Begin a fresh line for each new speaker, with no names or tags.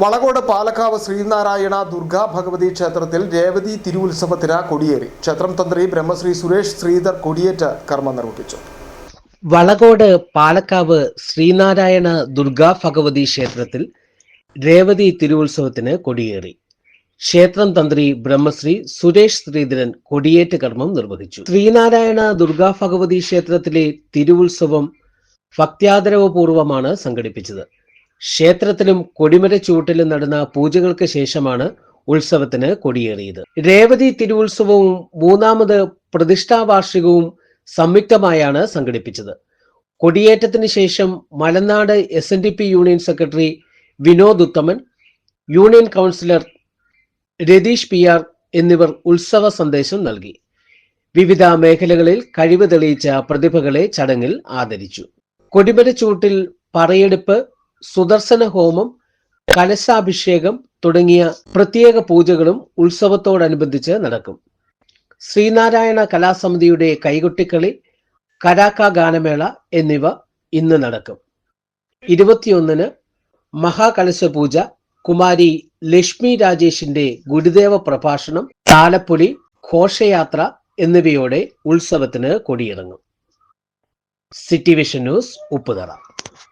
വളകോട് പാലക്കാവ് ശ്രീനാരായണ ദുർഗാ ഭഗവതി ക്ഷേത്രത്തിൽ രേവതി തിരുവുത്സവത്തിന് കൊടിയേറി. ക്ഷേത്രം തന്ത്രി ബ്രഹ്മശ്രീ സുരേഷ് ശ്രീധർ കൊടിയേറ്റ് കർമ്മം നിർവഹിച്ചു.
വളകോട് പാലക്കാവ് ശ്രീനാരായണ ദുർഗാ ഭഗവതി ക്ഷേത്രത്തിൽ രേവതി തിരുവുത്സവത്തിന് കൊടിയേറി. ക്ഷേത്രം തന്ത്രി ബ്രഹ്മശ്രീ സുരേഷ് ശ്രീധരൻ കൊടിയേറ്റ് കർമ്മം നിർവഹിച്ചു. ശ്രീനാരായണ ദുർഗാ ഭഗവതി ക്ഷേത്രത്തിലെ തിരുവുത്സവം ഭക്ത്യാദരവപൂർവമാണ് സംഘടിപ്പിച്ചത്. ക്ഷേത്രത്തിലും കൊടിമര ചൂട്ടിലും നടന്ന പൂജകൾക്ക് ശേഷമാണ് ഉത്സവത്തിന് കൊടിയേറിയത്. രേവതി തിരുവുത്സവവും മൂന്നാമത് പ്രതിഷ്ഠാ വാർഷികവും സംയുക്തമായാണ് സംഘടിപ്പിച്ചത്. കൊടിയേറ്റത്തിന് ശേഷം മലനാട് SNDP യൂണിയൻ സെക്രട്ടറി വിനോദ് ഉത്തമൻ, യൂണിയൻ കൗൺസിലർ രതീഷ് PR എന്നിവർ ഉത്സവ സന്ദേശം നൽകി. വിവിധ മേഖലകളിൽ കഴിവ് തെളിയിച്ച പ്രതിഭകളെ ചടങ്ങിൽ ആദരിച്ചു. കൊടിമരച്ചൂട്ടിൽ പറയെടുപ്പ്, സുദർശന ഹോമം, കലശാഭിഷേകം തുടങ്ങിയ പ്രത്യേക പൂജകളും ഉത്സവത്തോടനുബന്ധിച്ച് നടക്കും. ശ്രീനാരായണ കലാസമിതിയുടെ കൈകൊട്ടിക്കളി, കരാക്ക ഗാനമേള എന്നിവ ഇന്ന് നടക്കും. 21-ന് മഹാകലശ പൂജ, കുമാരി ലക്ഷ്മി രാജേഷിന്റെ ഗുരുദേവ പ്രഭാഷണം, താലപ്പൊലി, ഘോഷയാത്ര എന്നിവയോടെ ഉത്സവത്തിന് കൊടിയിറങ്ങും. City vision news, Upputhara.